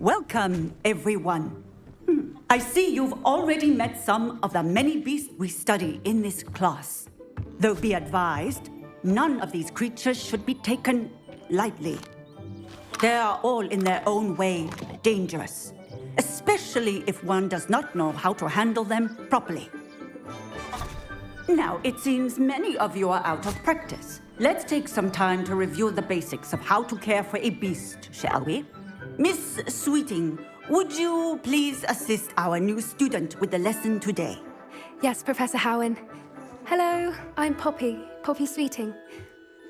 Welcome, everyone. I see you've already met some of the many beasts we study in this class. Though be advised, none of these creatures should be taken lightly. They are all in their own way dangerous, especially if one does not know how to handle them properly. Now, it seems many of you are out of practice. Let's take some time to review the basics of how to care for a beast, shall we? Miss Sweeting, would you please assist our new student with the lesson today? Yes, Professor Howen. Hello, I'm Poppy Sweeting.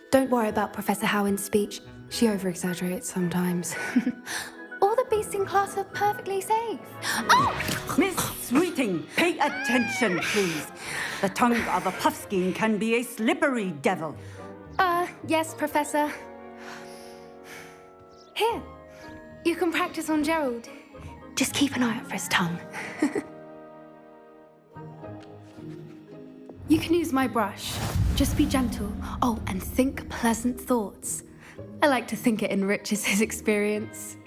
Don't worry about Professor Howen's speech. She over-exaggerates sometimes. All the beasts in class are perfectly safe. Oh! Miss Sweeting, pay attention, please. The tongue of a puffskein can be a slippery devil. Yes, Professor. Here, you can practice on Gerald. Just keep an eye out for his tongue. You can use my brush. Just be gentle. Oh, and think pleasant thoughts. I like to think it enriches his experience.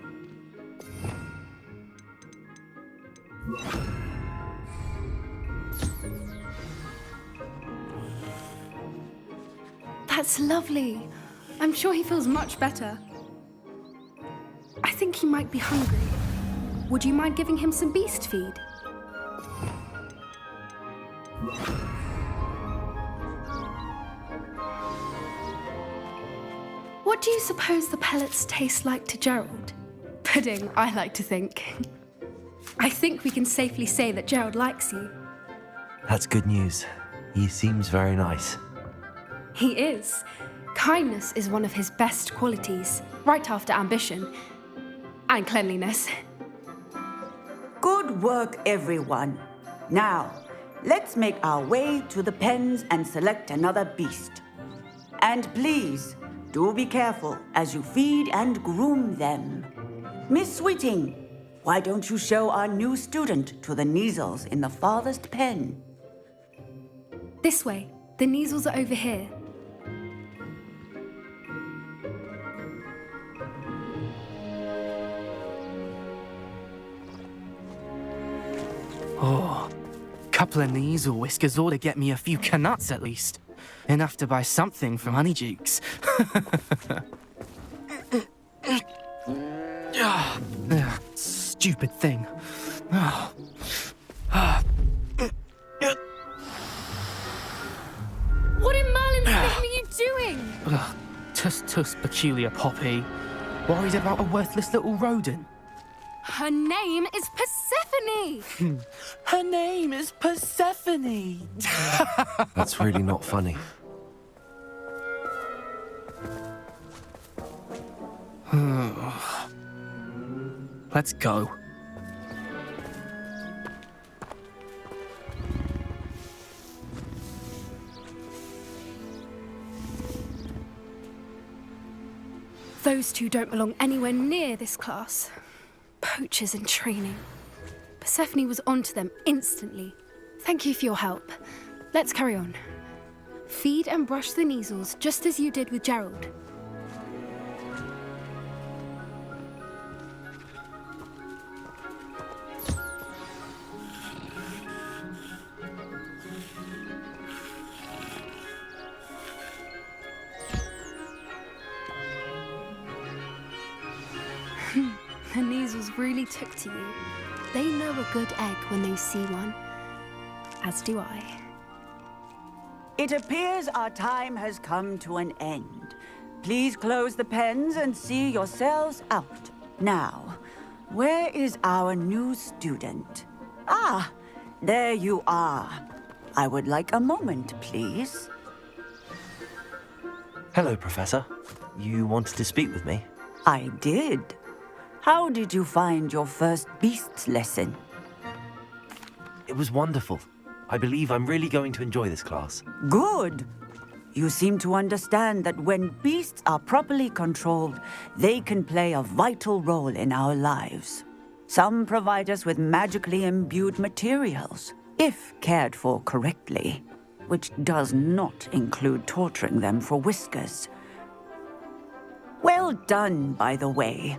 That's lovely. I'm sure he feels much better. I think he might be hungry. Would you mind giving him some beast feed? What do you suppose the pellets taste like to Gerald? Pudding, I like to think. I think we can safely say that Gerald likes you. That's good news. He seems very nice. He is. Kindness is one of his best qualities, right after ambition and cleanliness. Good work, everyone. Now, let's make our way to the pens and select another beast. And please, do be careful as you feed and groom them. Miss Sweeting, why don't you show our new student to the Neasels in the farthest pen? This way. The Neasels are over here. Oh, couple of Neasel whiskers ought to get me a few canuts at least. Enough to buy something from Honeydukes. Stupid thing. What in Merlin's name are you doing? Tuss peculiar Poppy. Worried about a worthless little rodent. Her name is Persephone! Her name is Persephone! That's really not funny. Let's go. Those two don't belong anywhere near this class. Poachers in training. Persephone was onto them instantly. Thank you for your help. Let's carry on. Feed and brush the Neasels just as you did with Gerald. The Neasels really took to you. They know a good egg when they see one. As do I. It appears our time has come to an end. Please close the pens and see yourselves out. Now, where is our new student? Ah, there you are. I would like a moment, please. Hello, Professor. You wanted to speak with me? I did. How did you find your first beasts lesson? It was wonderful. I believe I'm really going to enjoy this class. Good. You seem to understand that when beasts are properly controlled, they can play a vital role in our lives. Some provide us with magically imbued materials, if cared for correctly, which does not include torturing them for whiskers. Well done, by the way.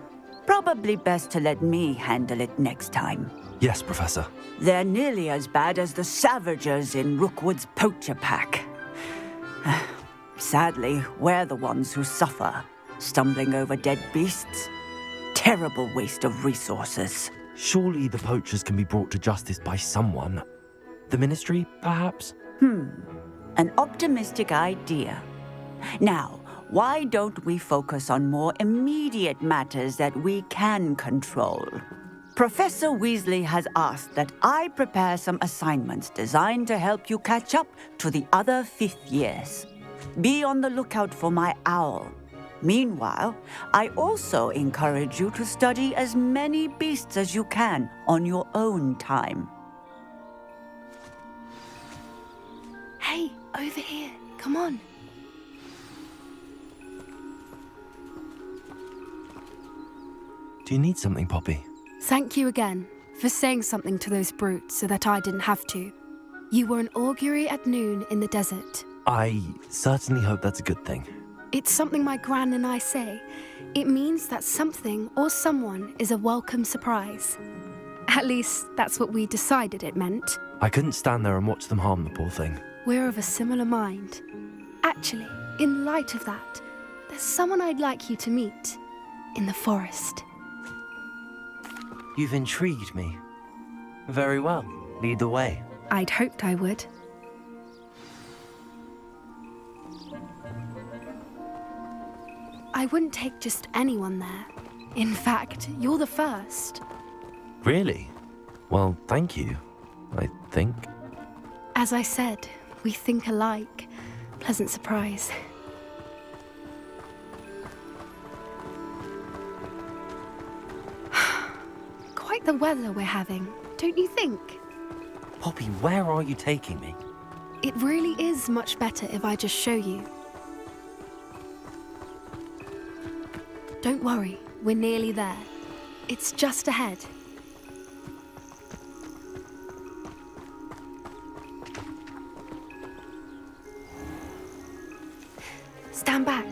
Probably best to let me handle it next time. Yes, Professor. They're nearly as bad as the Savagers in Rookwood's poacher pack. Sadly, we're the ones who suffer, stumbling over dead beasts. Terrible waste of resources. Surely the poachers can be brought to justice by someone. The Ministry, perhaps? An optimistic idea. Now, why don't we focus on more immediate matters that we can control? Professor Weasley has asked that I prepare some assignments designed to help you catch up to the other fifth years. Be on the lookout for my owl. Meanwhile, I also encourage you to study as many beasts as you can on your own time. Hey, over here. Come on. Do you need something, Poppy? Thank you again for saying something to those brutes so that I didn't have to. You were an augury at noon in the desert. I certainly hope that's a good thing. It's something my gran and I say. It means that something or someone is a welcome surprise. At least, that's what we decided it meant. I couldn't stand there and watch them harm the poor thing. We're of a similar mind. Actually, in light of that, there's someone I'd like you to meet in the forest. You've intrigued me. Very well. Lead the way. I'd hoped I would. I wouldn't take just anyone there. In fact, you're the first. Really? Well, thank you, I think. As I said, we think alike. Pleasant surprise. Quite the weather we're having, don't you think? Poppy, where are you taking me? It really is much better if I just show you. Don't worry, we're nearly there. It's just ahead. Stand back.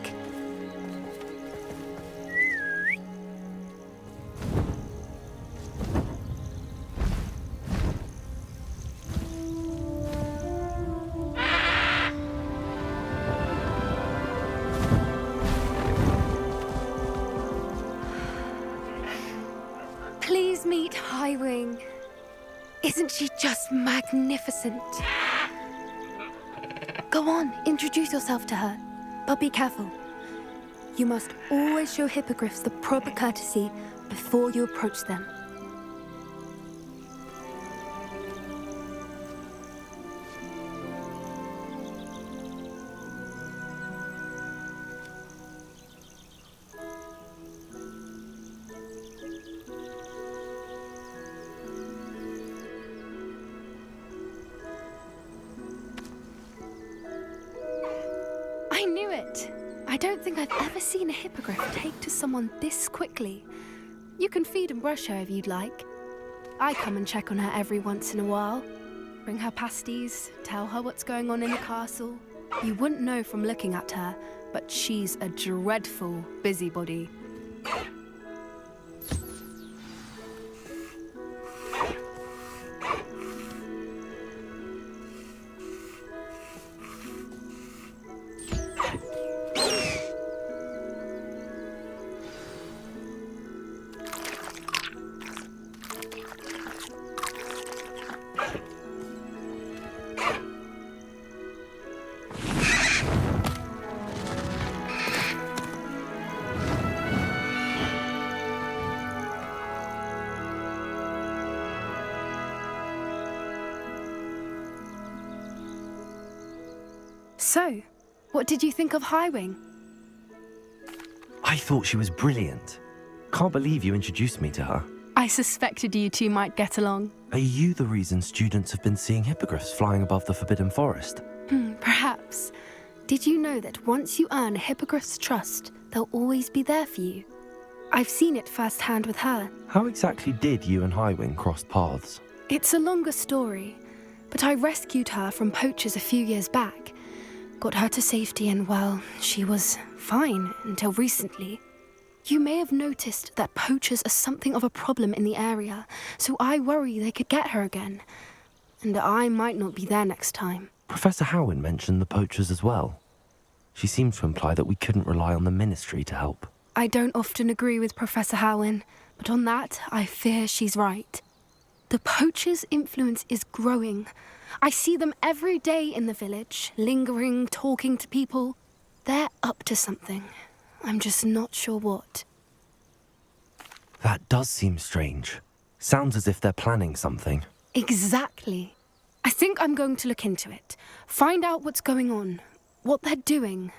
Please meet Highwing. Isn't she just magnificent? Go on, introduce yourself to her. But be careful. You must always show hippogriffs the proper courtesy before you approach them. I knew it! I don't think I've ever seen a hippogriff take to someone this quickly. You can feed and brush her if you'd like. I come and check on her every once in a while. Bring her pasties, tell her what's going on in the castle. You wouldn't know from looking at her, but she's a dreadful busybody. So, what did you think of Highwing? I thought she was brilliant. Can't believe you introduced me to her. I suspected you two might get along. Are you the reason students have been seeing hippogriffs flying above the Forbidden Forest? Perhaps. Did you know that once you earn a hippogriff's trust, they'll always be there for you? I've seen it firsthand with her. How exactly did you and Highwing cross paths? It's a longer story, but I rescued her from poachers a few years back. Got her to safety and, well, she was fine until recently. You may have noticed that poachers are something of a problem in the area, so I worry they could get her again. And I might not be there next time. Professor Howin mentioned the poachers as well. She seemed to imply that we couldn't rely on the Ministry to help. I don't often agree with Professor Howin, but on that, I fear she's right. The poachers' influence is growing. I see them every day in the village, lingering, talking to people. They're up to something. I'm just not sure what. That does seem strange. Sounds as if they're planning something. Exactly. I think I'm going to look into it. Find out what's going on, what they're doing.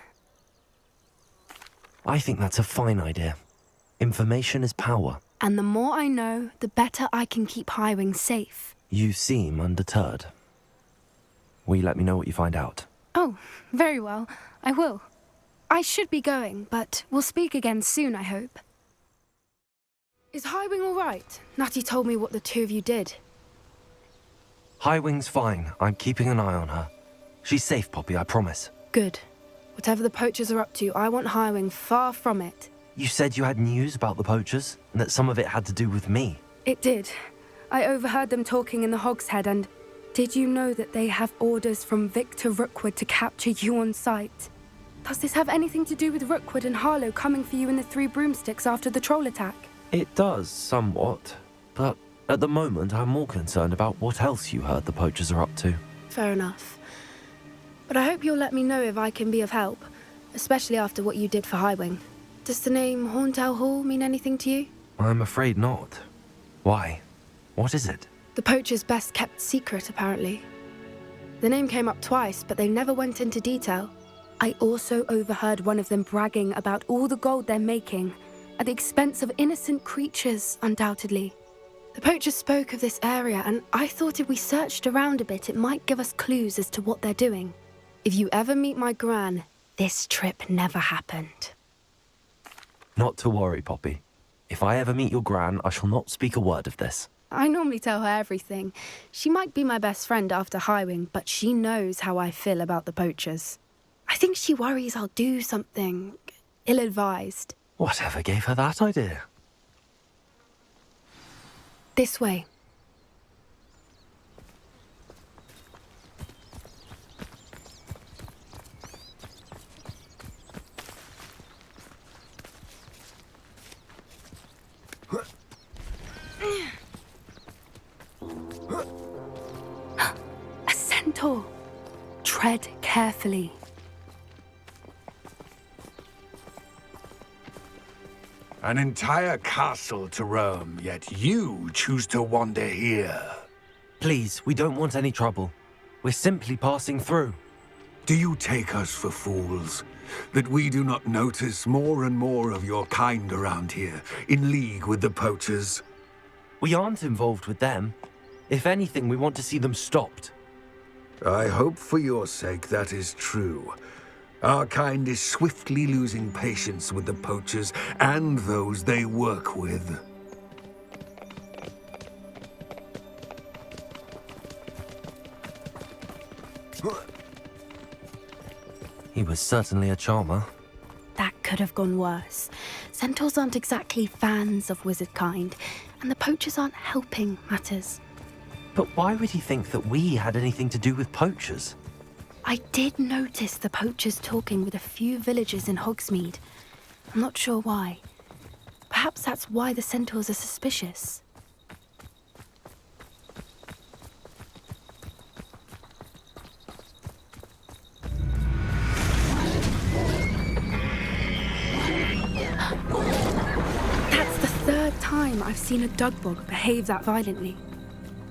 I think that's a fine idea. Information is power. And the more I know, the better I can keep Highwing safe. You seem undeterred. Will you let me know what you find out? Oh, very well. I will. I should be going, but we'll speak again soon, I hope. Is Highwing all right? Natty told me what the two of you did. Highwing's fine. I'm keeping an eye on her. She's safe, Poppy, I promise. Good. Whatever the poachers are up to, I want Highwing far from it. You said you had news about the poachers, and that some of it had to do with me. It did. I overheard them talking in the Hogshead, and did you know that they have orders from Victor Rookwood to capture you on sight? Does this have anything to do with Rookwood and Harlow coming for you in the Three Broomsticks after the troll attack? It does, somewhat. But at the moment, I'm more concerned about what else you heard the poachers are up to. Fair enough. But I hope you'll let me know if I can be of help, especially after what you did for Highwing. Does the name Horntown Hall mean anything to you? I'm afraid not. Why? What is it? The poacher's best kept secret, apparently. The name came up twice, but they never went into detail. I also overheard one of them bragging about all the gold they're making, at the expense of innocent creatures, undoubtedly. The poachers spoke of this area, and I thought if we searched around a bit, it might give us clues as to what they're doing. If you ever meet my gran, this trip never happened. Not to worry, Poppy. If I ever meet your gran, I shall not speak a word of this. I normally tell her everything. She might be my best friend after Highwing, but she knows how I feel about the poachers. I think she worries I'll do something ill-advised. Whatever gave her that idea? This way. A centaur. Tread carefully. An entire castle to roam, yet you choose to wander here. Please, we don't want any trouble. We're simply passing through. Do you take us for fools? That we do not notice more and more of your kind around here, in league with the poachers? We aren't involved with them. If anything, we want to see them stopped. I hope for your sake that is true. Our kind is swiftly losing patience with the poachers and those they work with. He was certainly a charmer. That could have gone worse. Centaurs aren't exactly fans of wizard kind, and the poachers aren't helping matters. But why would he think that we had anything to do with poachers? I did notice the poachers talking with a few villagers in Hogsmeade. I'm not sure why. Perhaps that's why the centaurs are suspicious. That's the third time I've seen a dugbog behave that violently.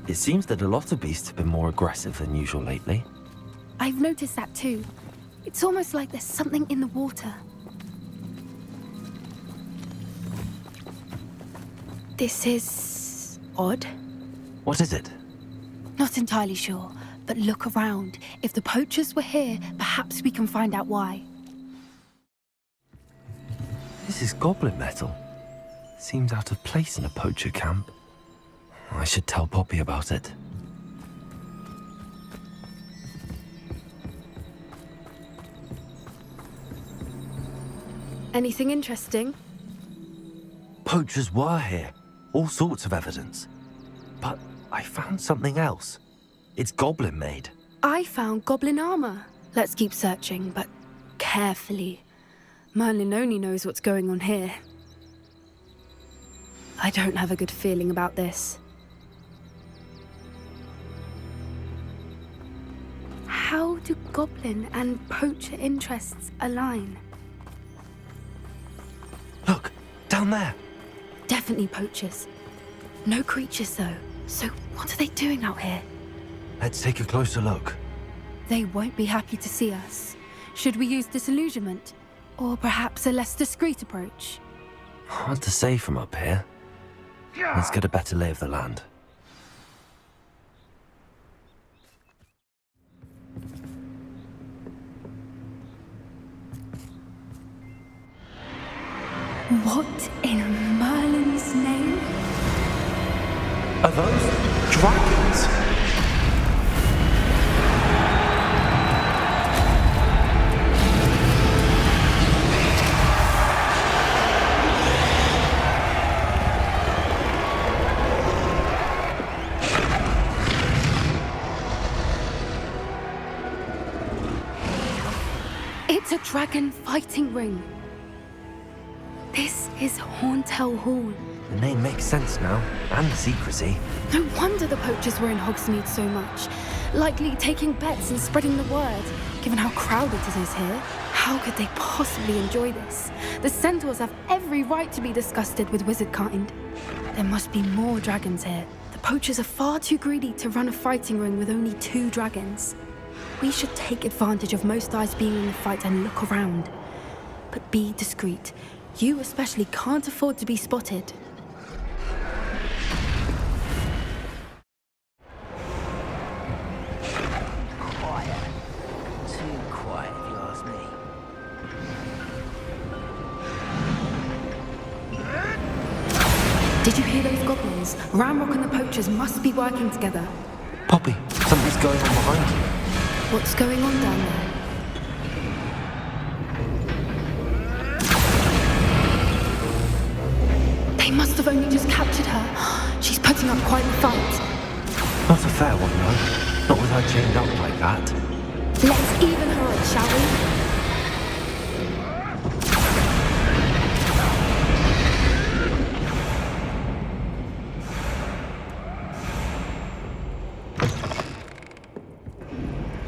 It seems that a lot of beasts have been more aggressive than usual lately. I've noticed that too. It's almost like there's something in the water. This is odd. What is it? Not entirely sure, but look around. If the poachers were here, perhaps we can find out why. This is goblin metal. Seems out of place in a poacher camp. I should tell Poppy about it. Anything interesting? poachers were here. All sorts of evidence. But I found something else. It's goblin made. I found goblin armor. Let's keep searching, but carefully. Merlin only knows what's going on here. I don't have a good feeling about this. How do goblin and poacher interests align? Look, down there. Definitely poachers. No creatures, though. So what are they doing out here? Let's take a closer look. They won't be happy to see us. Should we use disillusionment? Or perhaps a less discreet approach? Hard to say from up here. Let's get a better lay of the land. What in Merlin's name? Are those dragons? It's a dragon fighting ring. This is Horntail Hall. The name makes sense now, and the secrecy. No wonder the poachers were in Hogsmeade so much. Likely taking bets and spreading the word, given how crowded it is here. How could they possibly enjoy this? The centaurs have every right to be disgusted with wizard kind. There must be more dragons here. The poachers are far too greedy to run a fighting ring with only 2 dragons. We should take advantage of most eyes being in the fight and look around. But be discreet. You especially can't afford to be spotted. Quiet. Too quiet, if you ask me. Did you hear those goblins? Ramrock and the poachers must be working together. Poppy, something's going on behind you. What's going on down there? They must have only just captured her. She's putting up quite the fight. Not a fair one, though. Not with her chained up like that. Let's even her up, shall we?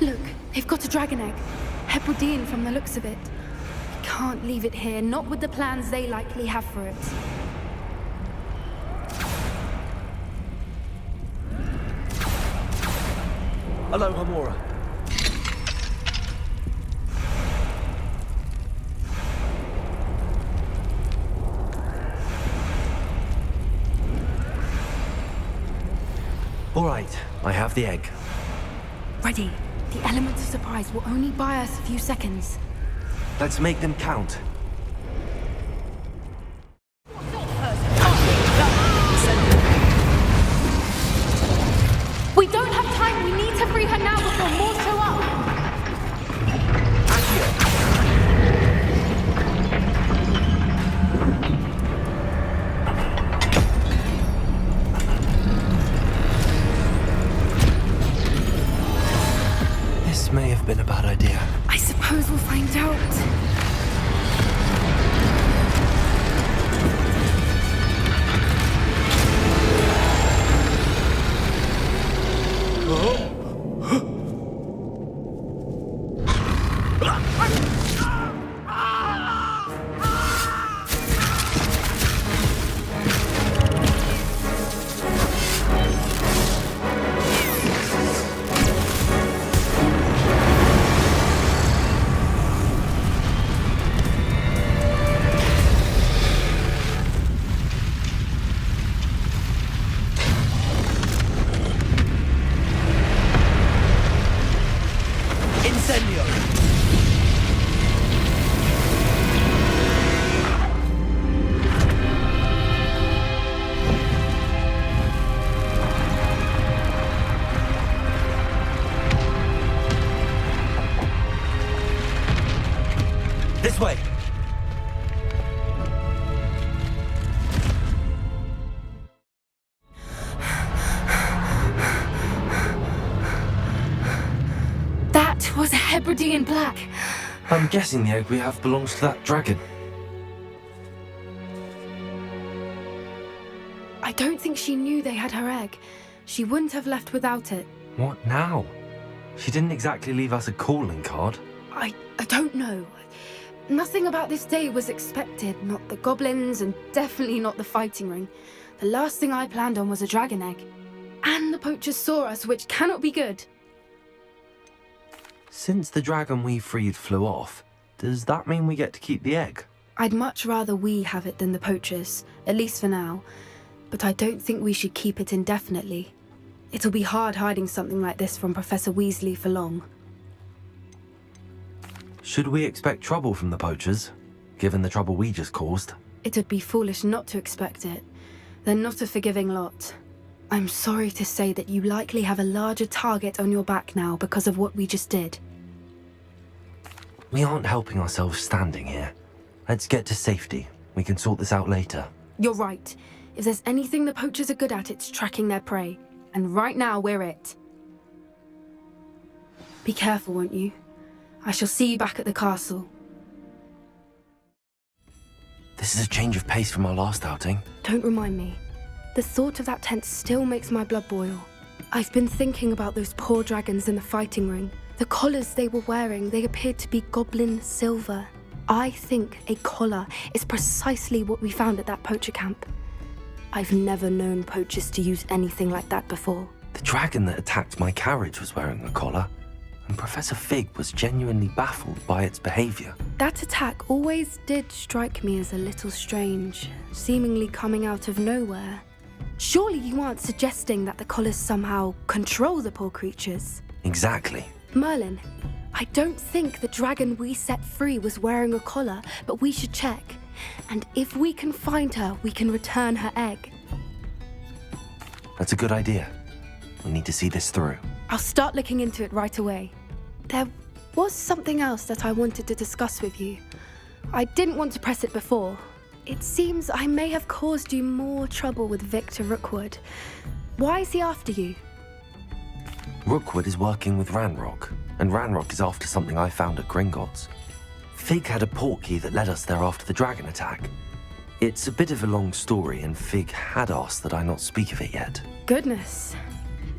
Look, they've got a dragon egg. Hebridean from the looks of it. We can't leave it here, not with the plans they likely have for it. Hello, Hamora. All right, I have the egg. Ready. The element of surprise will only buy us a few seconds. Let's make them count. We don't have time. We need to free her now before more show up. This may have been a bad idea. I suppose we'll find out. It was a Hebridean black. I'm guessing the egg we have belongs to that dragon. I don't think she knew they had her egg. She wouldn't have left without it. What now? She didn't exactly leave us a calling card. I don't know. Nothing about this day was expected. Not the goblins, and definitely not the fighting ring. The last thing I planned on was a dragon egg. And the poachers saw us, which cannot be good. Since the dragon we freed flew off, does that mean we get to keep the egg? I'd much rather we have it than the poachers, at least for now. But I don't think we should keep it indefinitely. It'll be hard hiding something like this from Professor Weasley for long. Should we expect trouble from the poachers, given the trouble we just caused? It would be foolish not to expect it. They're not a forgiving lot. I'm sorry to say that you likely have a larger target on your back now because of what we just did. We aren't helping ourselves standing here. Let's get to safety. We can sort this out later. You're right. If there's anything the poachers are good at, it's tracking their prey. And right now, we're it. Be careful, won't you? I shall see you back at the castle. This is a change of pace from our last outing. Don't remind me. The thought of that tent still makes my blood boil. I've been thinking about those poor dragons in the fighting ring. The collars they were wearing, they appeared to be goblin silver. I think a collar is precisely what we found at that poacher camp. I've never known poachers to use anything like that before. The dragon that attacked my carriage was wearing a collar, and Professor Fig was genuinely baffled by its behavior. That attack always did strike me as a little strange, seemingly coming out of nowhere. Surely you aren't suggesting that the collars somehow control the poor creatures? Exactly. Merlin, I don't think the dragon we set free was wearing a collar, but we should check. And if we can find her, we can return her egg. That's a good idea. We need to see this through. I'll start looking into it right away. There was something else that I wanted to discuss with you. I didn't want to press it before. It seems I may have caused you more trouble with Victor Rookwood. Why is he after you? Rookwood is working with Ranrock, and Ranrock is after something I found at Gringotts. Fig had a portkey that led us there after the dragon attack. It's a bit of a long story, and Fig had asked that I not speak of it yet. Goodness.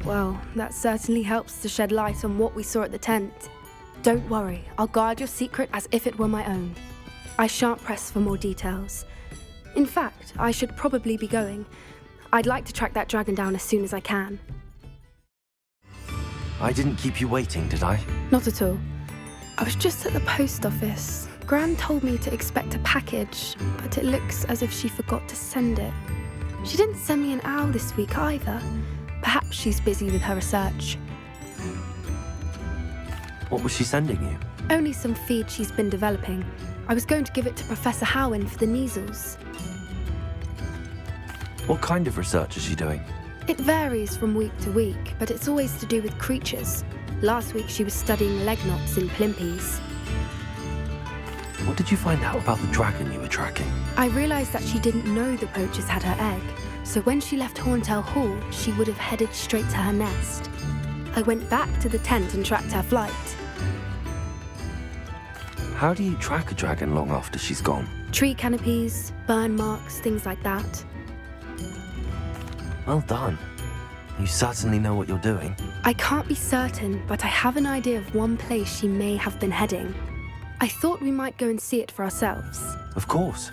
Well, that certainly helps to shed light on what we saw at the tent. Don't worry, I'll guard your secret as if it were my own. I shan't press for more details. In fact, I should probably be going. I'd like to track that dragon down as soon as I can. I didn't keep you waiting, did I? Not at all. I was just at the post office. Gran told me to expect a package, but it looks as if she forgot to send it. She didn't send me an owl this week either. Perhaps she's busy with her research. What was she sending you? Only some feed she's been developing. I was going to give it to Professor Howin for the measles. What kind of research is she doing? It varies from week to week, but it's always to do with creatures. Last week she was studying leg knots in plimpies. What did you find out about the dragon you were tracking? I realised that she didn't know the poachers had her egg, so when she left Horntail Hall, she would have headed straight to her nest. I went back to the tent and tracked her flight. How do you track a dragon long after she's gone? Tree canopies, burn marks, things like that. Well done. You certainly know what you're doing. I can't be certain, but I have an idea of one place she may have been heading. I thought we might go and see it for ourselves. Of course.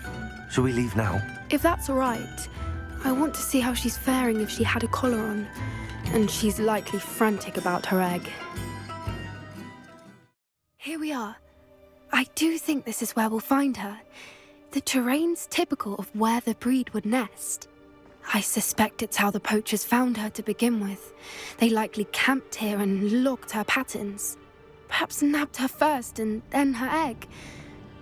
Shall we leave now? If that's all right. I want to see how she's faring if she had a collar on. And she's likely frantic about her egg. Here we are. I do think this is where we'll find her. The terrain's typical of where the breed would nest. I suspect it's how the poachers found her to begin with. They likely camped here and logged her patterns. Perhaps nabbed her first and then her egg.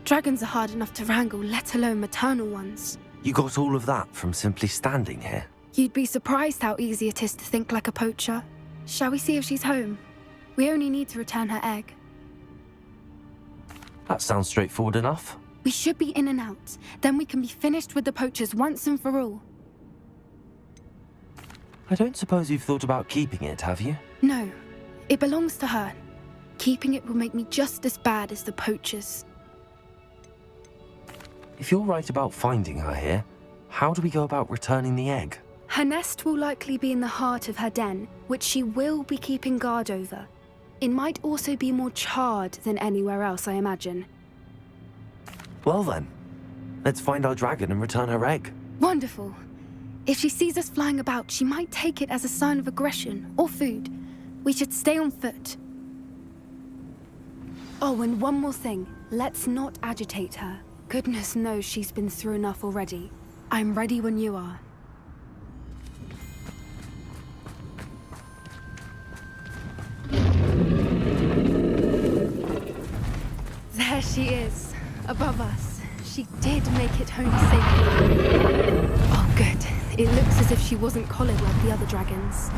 Dragons are hard enough to wrangle, let alone maternal ones. You got all of that from simply standing here? You'd be surprised how easy it is to think like a poacher. Shall we see if she's home? We only need to return her egg. That sounds straightforward enough. We should be in and out. Then we can be finished with the poachers once and for all. I don't suppose you've thought about keeping it, have you? No, it belongs to her. Keeping it will make me just as bad as the poachers. If you're right about finding her here, how do we go about returning the egg? Her nest will likely be in the heart of her den, which she will be keeping guard over. It might also be more charred than anywhere else, I imagine. Well then, let's find our dragon and return her egg. Wonderful. If she sees us flying about, she might take it as a sign of aggression or food. We should stay on foot. Oh, and one more thing. Let's not agitate her. Goodness knows she's been through enough already. I'm ready when you are. There she is, above us. She did make it home safely. Oh, good. It looks as if she wasn't collared like the other dragons.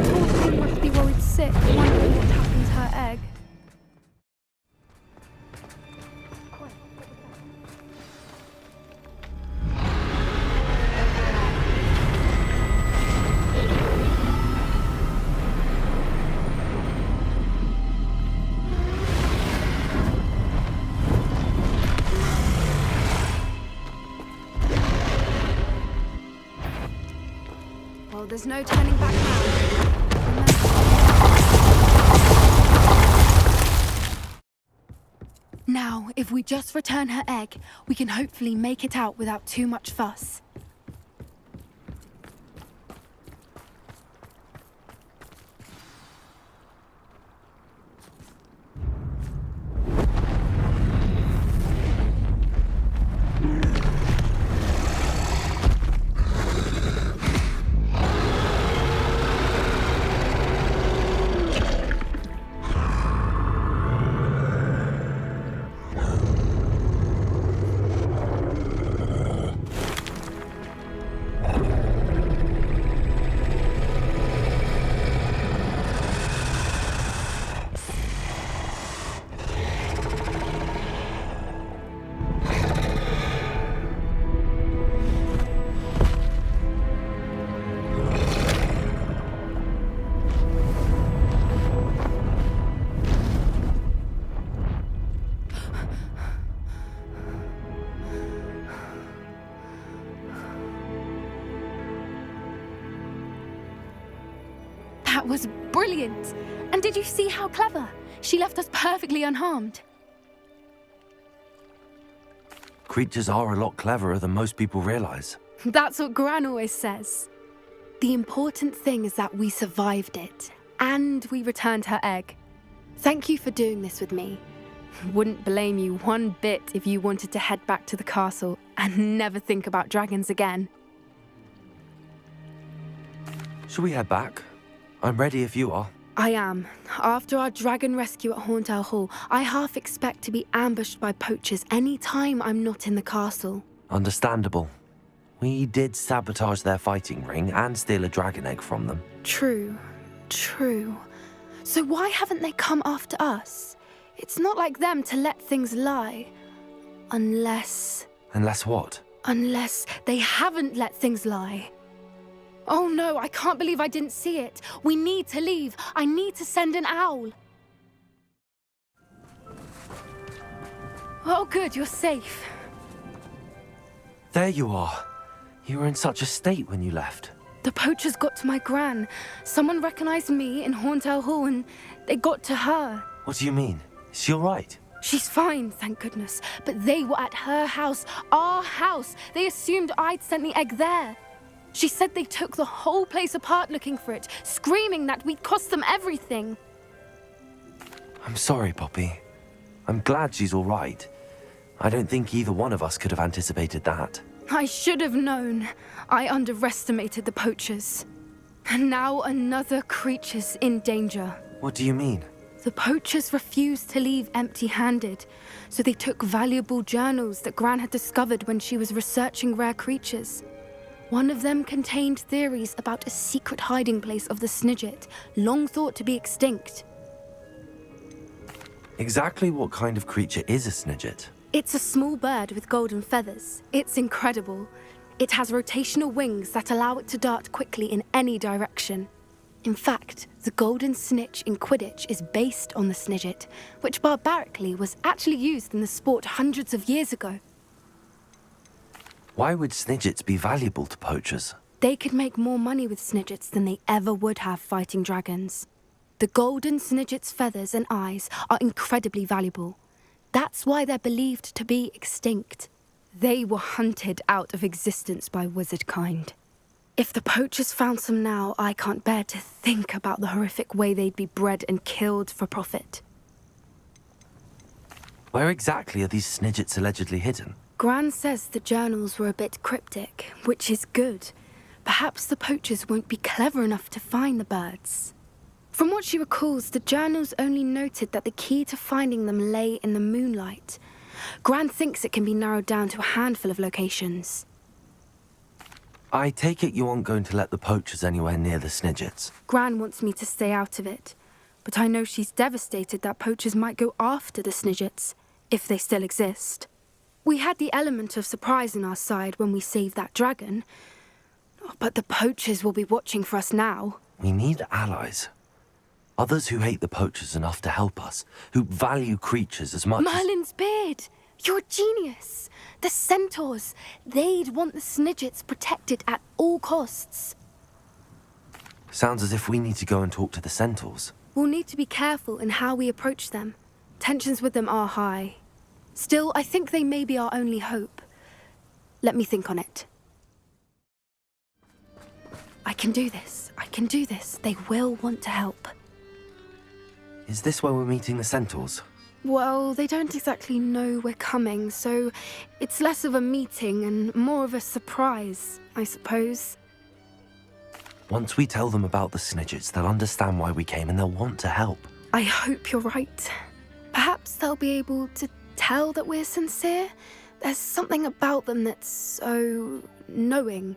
Poor thing must be worried sick, wondering what happened to her egg. Well, there's no turning back now. Now, if we just return her egg, we can hopefully make it out without too much fuss. That was brilliant! And did you see how clever? She left us perfectly unharmed. Creatures are a lot cleverer than most people realize. That's what Gran always says. The important thing is that we survived it, and we returned her egg. Thank you for doing this with me. Wouldn't blame you one bit if you wanted to head back to the castle and never think about dragons again. Shall we head back? I'm ready if you are. I am. After our dragon rescue at Hauntow Hall, I half expect to be ambushed by poachers any time I'm not in the castle. Understandable. We did sabotage their fighting ring and steal a dragon egg from them. True. So why haven't they come after us? It's not like them to let things lie. Unless what? Unless they haven't let things lie. Oh no, I can't believe I didn't see it. We need to leave. I need to send an owl. Oh good, you're safe. There you are. You were in such a state when you left. The poachers got to my gran. Someone recognized me in Hauntow Hall and they got to her. What do you mean? Is she all right? She's fine, thank goodness. But they were at her house, our house. They assumed I'd sent the egg there. She said they took the whole place apart looking for it, screaming that we'd cost them everything. I'm sorry, Poppy. I'm glad she's all right. I don't think either one of us could have anticipated that. I should have known. I underestimated the poachers. And now another creature's in danger. What do you mean? The poachers refused to leave empty-handed, so they took valuable journals that Gran had discovered when she was researching rare creatures. One of them contained theories about a secret hiding place of the Snidget, long thought to be extinct. Exactly what kind of creature is a Snidget? It's a small bird with golden feathers. It's incredible. It has rotational wings that allow it to dart quickly in any direction. In fact, the golden snitch in Quidditch is based on the snidget, which barbarically was actually used in the sport hundreds of years ago. Why would snidgets be valuable to poachers? They could make more money with snidgets than they ever would have fighting dragons. The golden snidget's feathers and eyes are incredibly valuable. That's why they're believed to be extinct. They were hunted out of existence by wizard kind. If the poachers found some now, I can't bear to think about the horrific way they'd be bred and killed for profit. Where exactly are these snidgets allegedly hidden? Gran says the journals were a bit cryptic, which is good. Perhaps the poachers won't be clever enough to find the birds. From what she recalls, the journals only noted that the key to finding them lay in the moonlight. Gran thinks it can be narrowed down to a handful of locations. I take it you aren't going to let the poachers anywhere near the snidgets. Gran wants me to stay out of it, but I know she's devastated that poachers might go after the snidgets, if they still exist. We had the element of surprise on our side when we saved that dragon, but the poachers will be watching for us now. We need allies. Others who hate the poachers enough to help us, who value creatures as much Merlin's beard! You're a genius! The centaurs! They'd want the snidgets protected at all costs. Sounds as if we need to go and talk to the centaurs. We'll need to be careful in how we approach them. Tensions with them are high. Still, I think they may be our only hope. Let me think on it. I can do this. I can do this. They will want to help. Is this where we're meeting the centaurs? Well, they don't exactly know we're coming, so it's less of a meeting and more of a surprise, I suppose. Once we tell them about the snidgets, they'll understand why we came and they'll want to help. I hope you're right. Perhaps they'll be able to tell that we're sincere. There's something about them that's so knowing.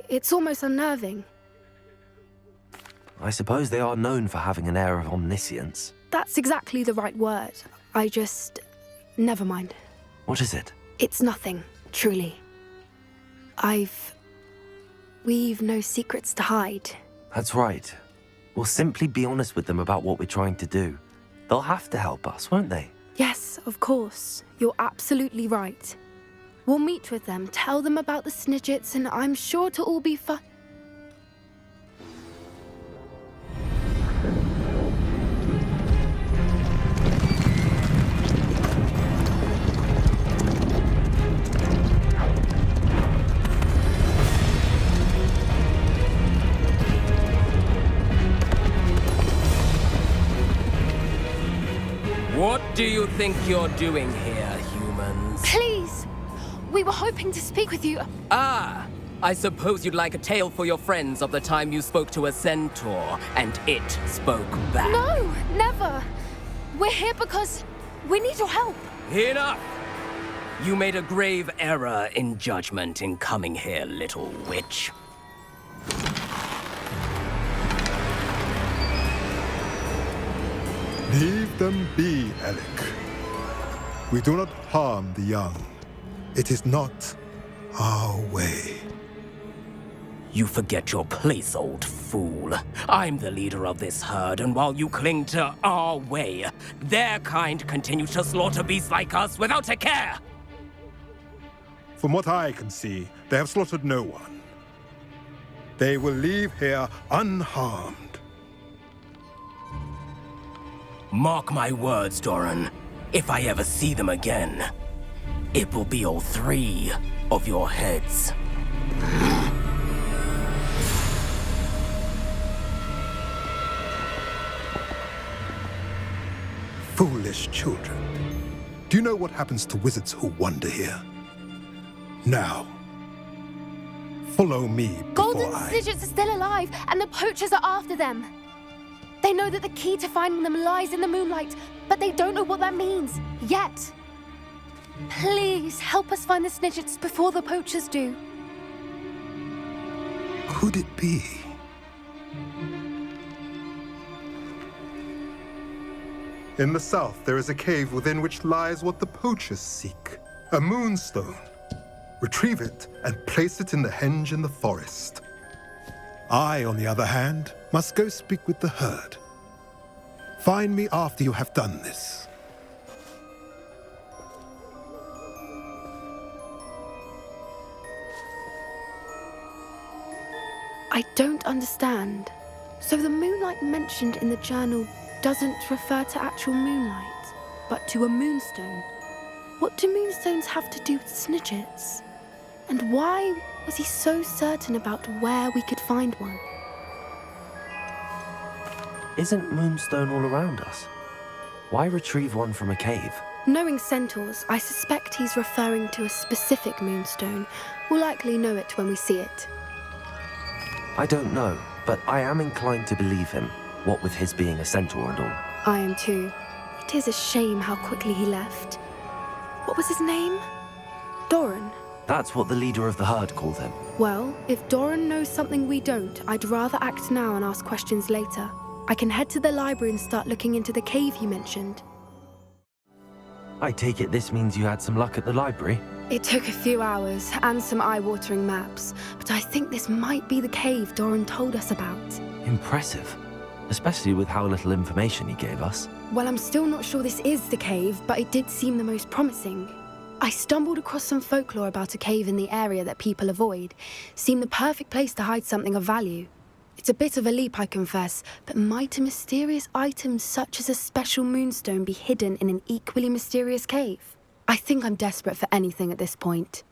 It's almost unnerving. I suppose they are known for having an air of omniscience. That's exactly the right word. Never mind. What is it? It's nothing, truly. We've no secrets to hide. That's right. We'll simply be honest with them about what we're trying to do. They'll have to help us, won't they? Yes, of course. You're absolutely right. We'll meet with them, tell them about the snidgets, and I'm sure it'll all be fun. What do you think you're doing here, humans? Please! We were hoping to speak with you. Ah! I suppose you'd like a tale for your friends of the time you spoke to a centaur, and it spoke back. No, never. We're here because we need your help. Enough! You made a grave error in judgment in coming here, little witch. Leave them be, Alec. We do not harm the young. It is not our way. You forget your place, old fool. I'm the leader of this herd, and while you cling to our way, their kind continue to slaughter beasts like us without a care! From what I can see, they have slaughtered no one. They will leave here unharmed. Mark my words, Doran. If I ever see them again, it will be all 3 of your heads. Foolish children. Do you know what happens to wizards who wander here? Now, follow me before Golden I... snidgets are still alive, and the poachers are after them. They know that the key to finding them lies in the moonlight, but they don't know what that means, yet. Please, help us find the snidgets before the poachers do. Could it be? In the south, there is a cave within which lies what the poachers seek. A moonstone. Retrieve it and place it in the henge in the forest. I, on the other hand, must go speak with the herd. Find me after you have done this. I don't understand. So the moonlight mentioned in the journal doesn't refer to actual moonlight, but to a moonstone. What do moonstones have to do with Snidgets? And why was he so certain about where we could find one? Isn't Moonstone all around us? Why retrieve one from a cave? Knowing centaurs, I suspect he's referring to a specific moonstone. We'll likely know it when we see it. I don't know, but I am inclined to believe him, what with his being a centaur and all. I am too. It is a shame how quickly he left. What was his name? Doran. That's what the leader of the herd called him. Well, if Doran knows something we don't, I'd rather act now and ask questions later. I can head to the library and start looking into the cave you mentioned. I take it this means you had some luck at the library? It took a few hours and some eye-watering maps, but I think this might be the cave Doran told us about. Impressive. Especially with how little information he gave us. Well, I'm still not sure this is the cave, but it did seem the most promising. I stumbled across some folklore about a cave in the area that people avoid. Seemed the perfect place to hide something of value. It's a bit of a leap, I confess, but might a mysterious item such as a special moonstone be hidden in an equally mysterious cave? I think I'm desperate for anything at this point.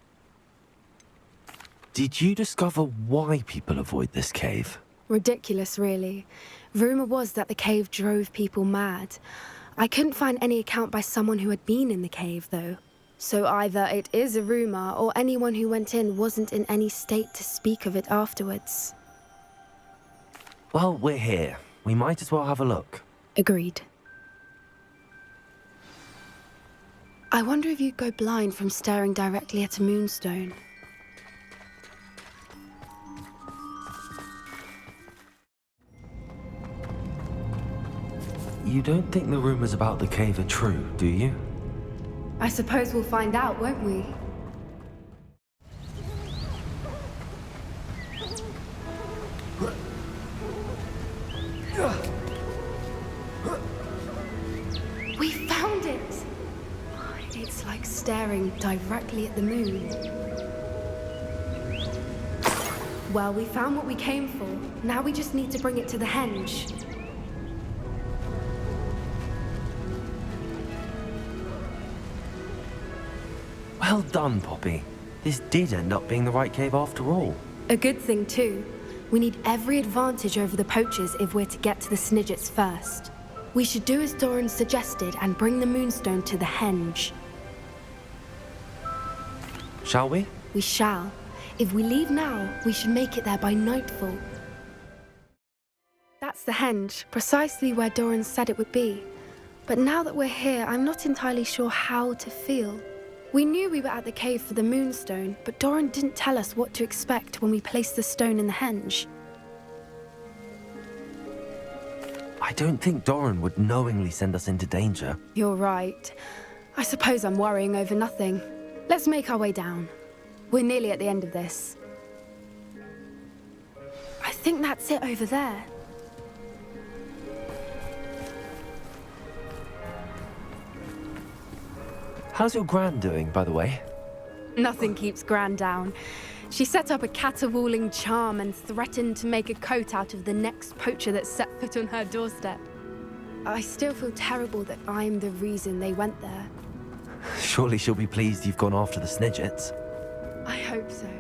Did you discover why people avoid this cave? Ridiculous, really. Rumour was that the cave drove people mad. I couldn't find any account by someone who had been in the cave, though. So either it is a rumour, or anyone who went in wasn't in any state to speak of it afterwards. Well, we're here. We might as well have a look. Agreed. I wonder if you'd go blind from staring directly at a moonstone. You don't think the rumors about the cave are true, do you? I suppose we'll find out, won't we? We found it! It's like staring directly at the moon. Well, we found what we came for. Now we just need to bring it to the henge. Well done, Poppy. This did end up being the right cave after all. A good thing, too. We need every advantage over the poachers if we're to get to the Snidgets first. We should do as Doran suggested and bring the moonstone to the henge. Shall we? We shall. If we leave now, we should make it there by nightfall. That's the henge, precisely where Doran said it would be. But now that we're here, I'm not entirely sure how to feel. We knew we were at the cave for the moonstone, but Doran didn't tell us what to expect when we placed the stone in the henge. I don't think Doran would knowingly send us into danger. You're right. I suppose I'm worrying over nothing. Let's make our way down. We're nearly at the end of this. I think that's it over there. How's your gran doing, by the way? Nothing keeps Gran down. She set up a caterwauling charm and threatened to make a coat out of the next poacher that set foot on her doorstep. I still feel terrible that I'm the reason they went there. Surely she'll be pleased you've gone after the Snidgets. I hope so.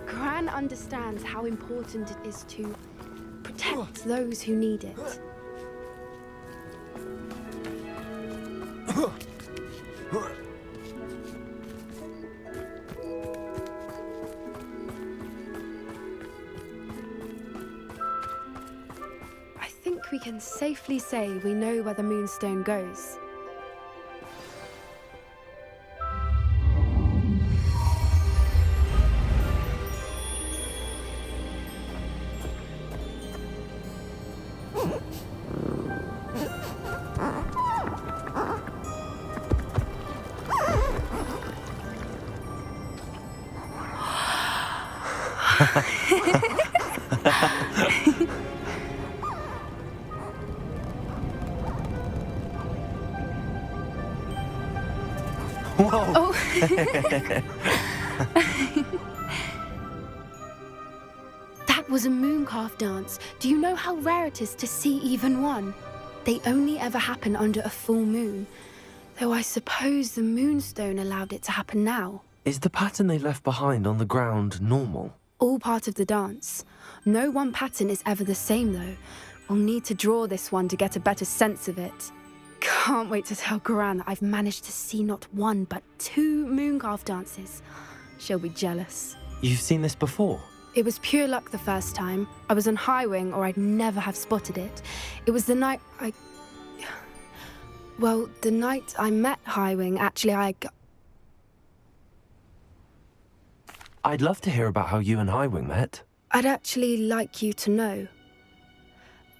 Gran understands how important it is to protect those who need it. I think we can safely say we know where the moonstone goes. Whoa! Oh. That was a mooncalf dance. Do you know how rare it is to see even one? They only ever happen under a full moon. Though I suppose the moonstone allowed it to happen now. Is the pattern they left behind on the ground normal? All part of the dance. No one pattern is ever the same, though. We'll need to draw this one to get a better sense of it. Can't wait to tell Gran that I've managed to see not one, but 2 mooncalf dances. She'll be jealous. You've seen this before? It was pure luck the first time. I was on Highwing, or I'd never have spotted it. It was the night Well, the night I met Highwing, actually, I'd love to hear about how you and Highwing met. I'd actually like you to know.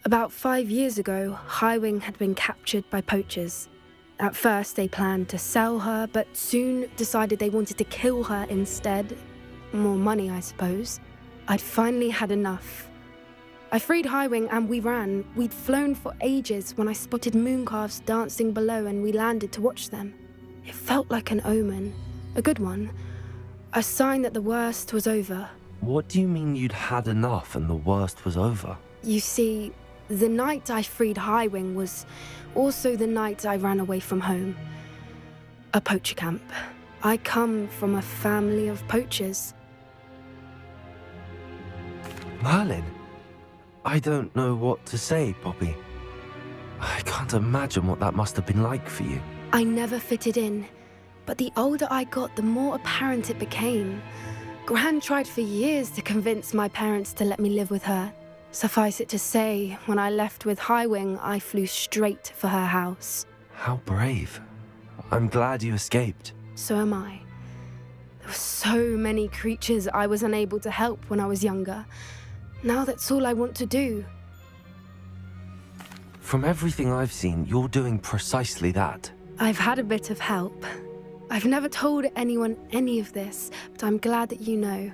About 5 years ago, Highwing had been captured by poachers. At first, they planned to sell her, but soon decided they wanted to kill her instead. More money, I suppose. I'd finally had enough. I freed Highwing and we ran. We'd flown for ages when I spotted mooncalves dancing below and we landed to watch them. It felt like an omen. A good one. A sign that the worst was over. What do you mean you'd had enough and the worst was over? You see, the night I freed Highwing was also the night I ran away from home. A poacher camp. I come from a family of poachers. Merlin? I don't know what to say, Poppy. I can't imagine what that must have been like for you. I never fitted in, but the older I got, the more apparent it became. Gran tried for years to convince my parents to let me live with her. Suffice it to say, when I left with Highwing, I flew straight for her house. How brave. I'm glad you escaped. So am I. There were so many creatures I was unable to help when I was younger. Now that's all I want to do. From everything I've seen, you're doing precisely that. I've had a bit of help. I've never told anyone any of this, but I'm glad that you know.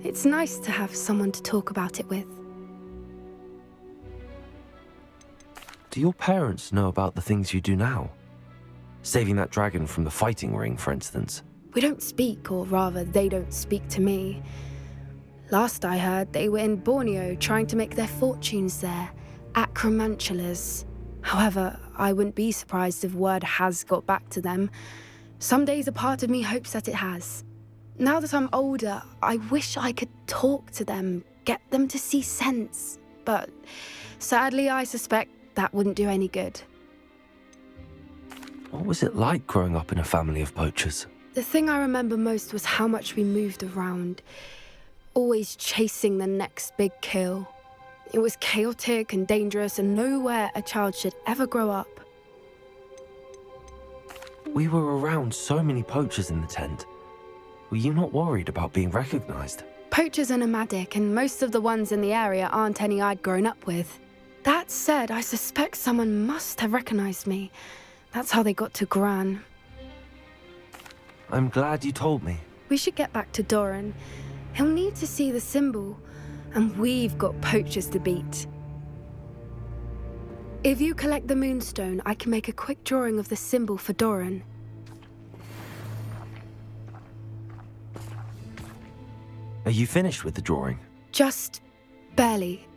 It's nice to have someone to talk about it with. Do your parents know about the things you do now? Saving that dragon from the fighting ring, for instance. We don't speak, or rather, they don't speak to me. Last I heard, they were in Borneo trying to make their fortunes there, acromantulas. However, I wouldn't be surprised if word has got back to them. Some days a part of me hopes that it has. Now that I'm older, I wish I could talk to them, get them to see sense. But sadly, I suspect that wouldn't do any good. What was it like growing up in a family of poachers? The thing I remember most was how much we moved around, always chasing the next big kill. It was chaotic and dangerous and nowhere a child should ever grow up. We were around so many poachers in the tent. Were you not worried about being recognized? Poachers are nomadic, and most of the ones in the area aren't any I'd grown up with. That said, I suspect someone must have recognized me. That's how they got to Gran. I'm glad you told me. We should get back to Doran. He'll need to see the symbol, and we've got poachers to beat. If you collect the moonstone, I can make a quick drawing of the symbol for Doran. Are you finished with the drawing? Just barely.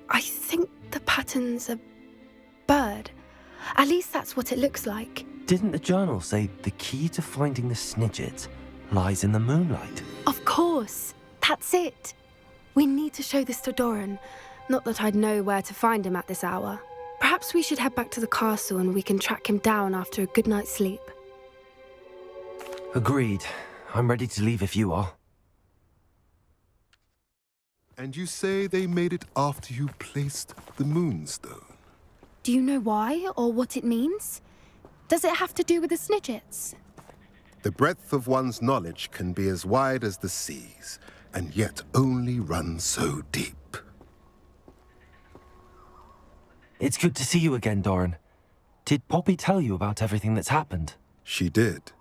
I think the pattern's a bird. At least that's what it looks like. Didn't the journal say the key to finding the Snidget lies in the moonlight? Of course. That's it. We need to show this to Doran. Not that I'd know where to find him at this hour. Perhaps we should head back to the castle and we can track him down after a good night's sleep. Agreed. I'm ready to leave if you are. And you say they made it after you placed the moonstone? Do you know why or what it means? Does it have to do with the Snidgets? The breadth of one's knowledge can be as wide as the seas, and yet only run so deep. It's good to see you again, Doran. Did Poppy tell you about everything that's happened? She did,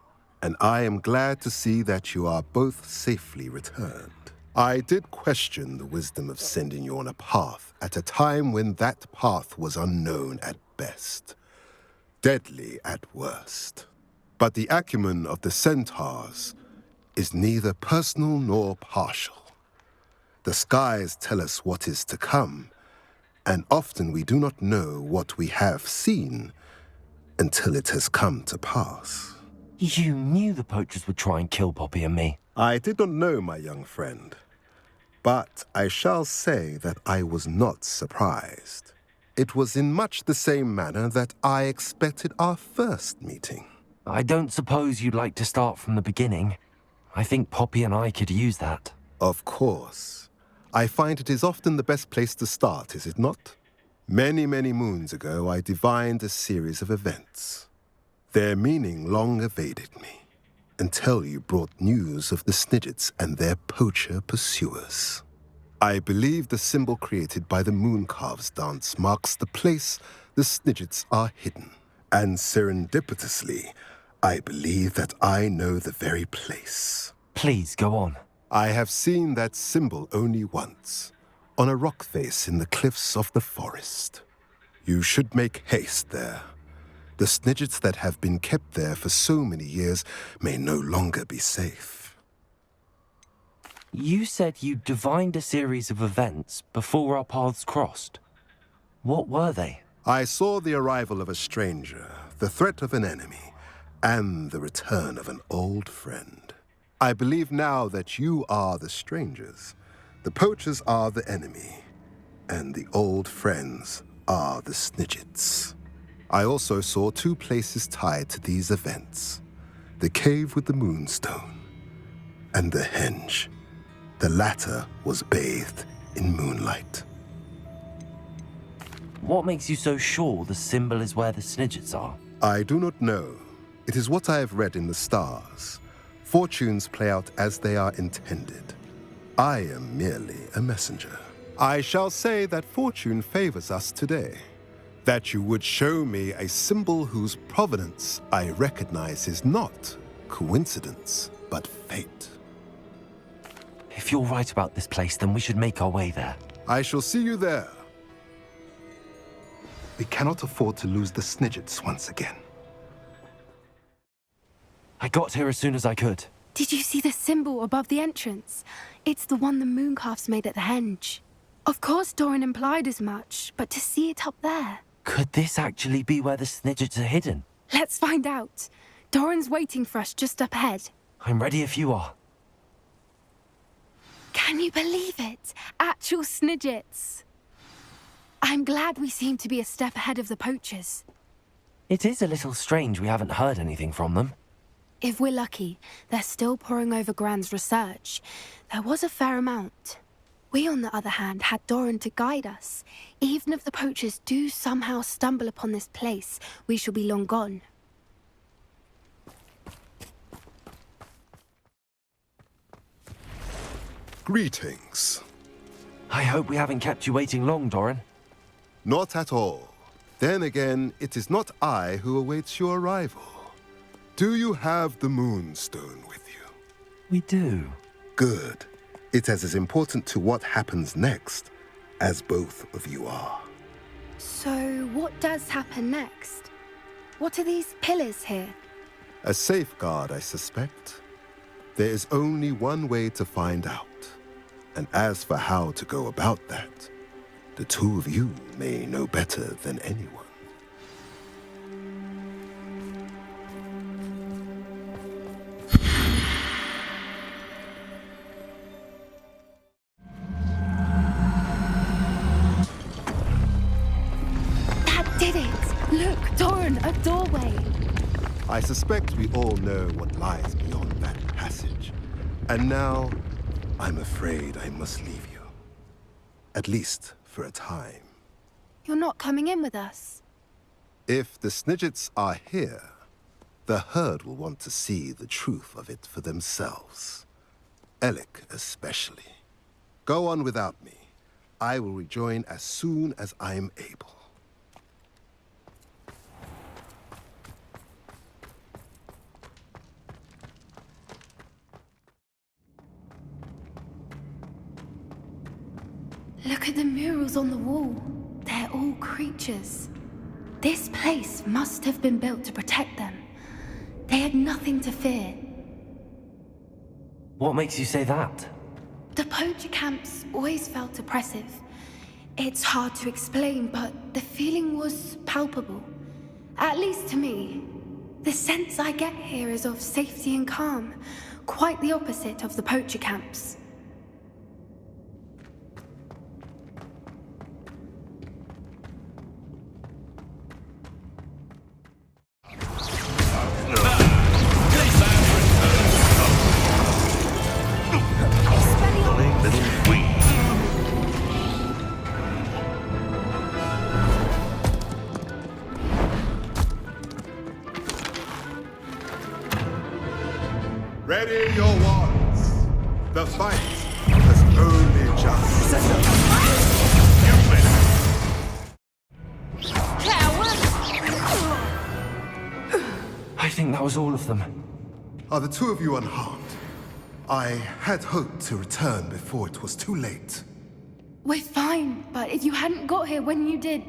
and I am glad to see that you are both safely returned. I did question the wisdom of sending you on a path at a time when that path was unknown at best, deadly at worst. But the acumen of the centaurs is neither personal nor partial. The skies tell us what is to come, and often we do not know what we have seen until it has come to pass. You knew the poachers would try and kill Poppy and me. I did not know, my young friend, but I shall say that I was not surprised. It was in much the same manner that I expected our first meeting. I don't suppose you'd like to start from the beginning. I think Poppy and I could use that. Of course. I find it is often the best place to start, is it not? Many, many moons ago, I divined a series of events. Their meaning long evaded me, until you brought news of the Snidgets and their poacher pursuers. I believe the symbol created by the Mooncalves dance marks the place the Snidgets are hidden. And serendipitously, I believe that I know the very place. Please, go on. I have seen that symbol only once, on a rock face in the cliffs of the forest. You should make haste there. The Snidgets that have been kept there for so many years may no longer be safe. You said you divined a series of events before our paths crossed. What were they? I saw the arrival of a stranger, the threat of an enemy, and the return of an old friend. I believe now that you are the strangers, the poachers are the enemy, and the old friends are the Snidgets. I also saw two places tied to these events: the cave with the moonstone and the henge. The latter was bathed in moonlight. What makes you so sure the symbol is where the Snidgets are? I do not know. It is what I have read in the stars. Fortunes play out as they are intended. I am merely a messenger. I shall say that fortune favors us today. That you would show me a symbol whose provenance I recognize is not coincidence, but fate. If you're right about this place, then we should make our way there. I shall see you there. We cannot afford to lose the Snidgets once again. I got here as soon as I could. Did you see the symbol above the entrance? It's the one the Mooncalves made at the henge. Of course Doran implied as much, but to see it up there... Could this actually be where the Snidgets are hidden? Let's find out. Doran's waiting for us just up ahead. I'm ready if you are. Can you believe it? Actual Snidgets. I'm glad we seem to be a step ahead of the poachers. It is a little strange we haven't heard anything from them. If we're lucky, they're still poring over Gran's research. There was a fair amount. We, on the other hand, had Doran to guide us. Even if the poachers do somehow stumble upon this place, we shall be long gone. Greetings. I hope we haven't kept you waiting long, Doran. Not at all. Then again, it is not I who awaits your arrival. Do you have the Moonstone with you? We do. Good. It is as important to what happens next as both of you are. So, what does happen next? What are these pillars here? A safeguard, I suspect. There is only one way to find out. And as for how to go about that, the two of you may know better than anyone. That did it! Look, Doran, a doorway! I suspect we all know what lies beyond that passage. And now, I'm afraid I must leave you. At least for a time. You're not coming in with us. If the Snidgets are here, the herd will want to see the truth of it for themselves. Alec especially. Go on without me. I will rejoin as soon as I'm able. Look at the murals on the wall. They're all creatures. This place must have been built to protect them. They had nothing to fear. What makes you say that? The poacher camps always felt oppressive. It's hard to explain, but the feeling was palpable. At least to me. The sense I get here is of safety and calm, quite the opposite of the poacher camps. Ready your wands. The fight has only just. I think that was all of them. Are the two of you unharmed? I had hoped to return before it was too late. We're fine, but if you hadn't got here when you did,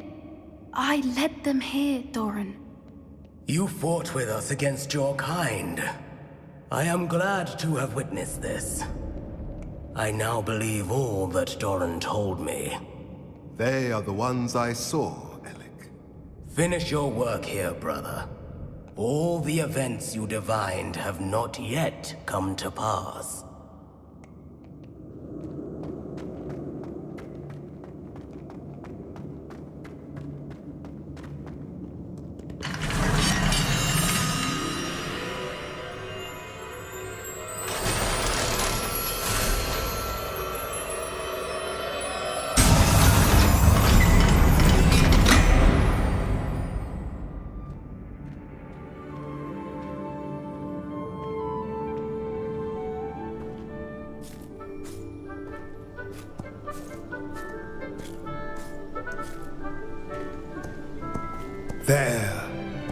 I led them here, Doran. You fought with us against your kind. I am glad to have witnessed this. I now believe all that Doran told me. They are the ones I saw, Alec. Finish your work here, brother. All the events you divined have not yet come to pass.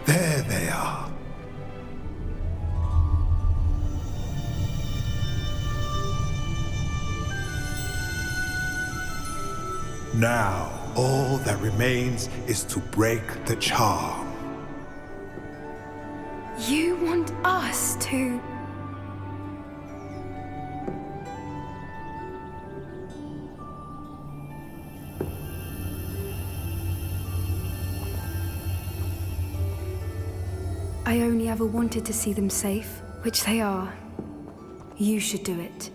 There they are. Now, all that remains is to break the charm. You want us to... I only ever wanted to see them safe, which they are. You should do it.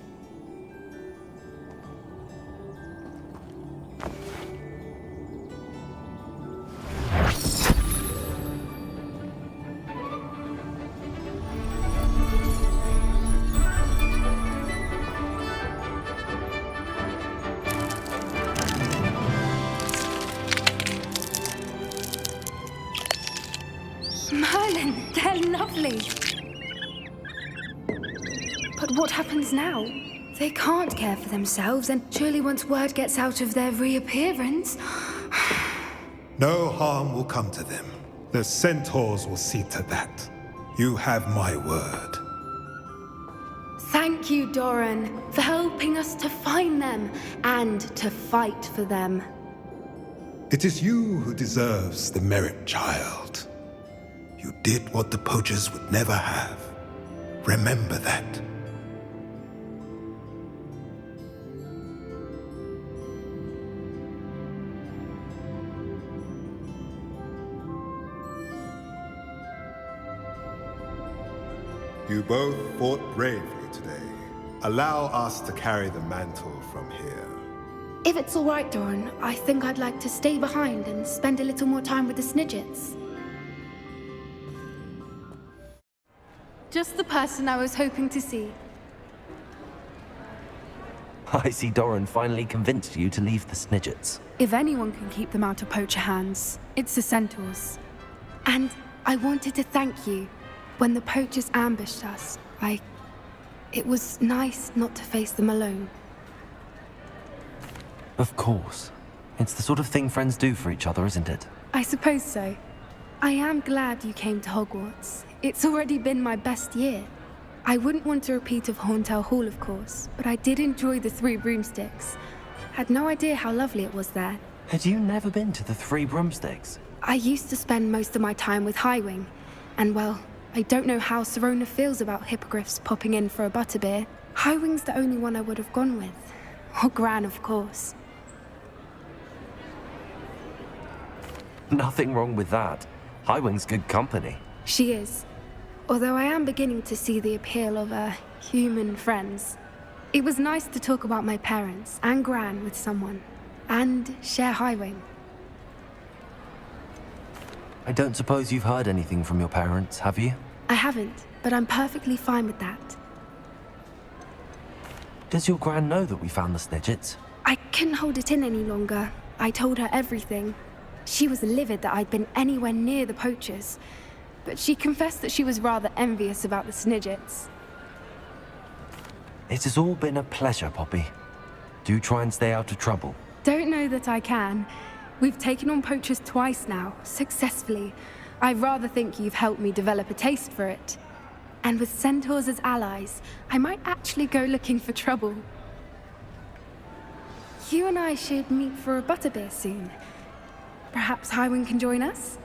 Merlin, they're lovely. But what happens now? They can't care for themselves, and surely once word gets out of their reappearance... No harm will come to them. The centaurs will see to that. You have my word. Thank you, Doran, for helping us to find them and to fight for them. It is you who deserves the merit, child. You did what the poachers would never have. Remember that. You both fought bravely today. Allow us to carry the mantle from here. If it's all right, Doran, I think I'd like to stay behind and spend a little more time with the Snidgets. Just the person I was hoping to see. I see Doran finally convinced you to leave the Snidgets. If anyone can keep them out of poacher hands, it's the centaurs. And I wanted to thank you. When the poachers ambushed us, it was nice not to face them alone. Of course. It's the sort of thing friends do for each other, isn't it? I suppose so. I am glad you came to Hogwarts. It's already been my best year. I wouldn't want a repeat of Hauntel Hall, of course, but I did enjoy the Three Broomsticks. Had no idea how lovely it was there. Had you never been to the Three Broomsticks? I used to spend most of my time with Highwing, and well, I don't know how Serona feels about hippogriffs popping in for a butterbeer. Highwing's the only one I would have gone with. Or Gran, of course. Nothing wrong with that. Highwing's good company. She is. Although I am beginning to see the appeal of human friends. It was nice to talk about my parents and Gran with someone. And share Highwing. I don't suppose you've heard anything from your parents, have you? I haven't, but I'm perfectly fine with that. Does your Gran know that we found the Snidgets? I couldn't hold it in any longer. I told her everything. She was livid that I'd been anywhere near the poachers, but she confessed that she was rather envious about the Snidgets. It has all been a pleasure, Poppy. Do try and stay out of trouble. Don't know that I can. We've taken on poachers twice now, successfully. I rather think you've helped me develop a taste for it. And with centaurs as allies, I might actually go looking for trouble. You and I should meet for a butterbeer soon. Perhaps Highwing can join us?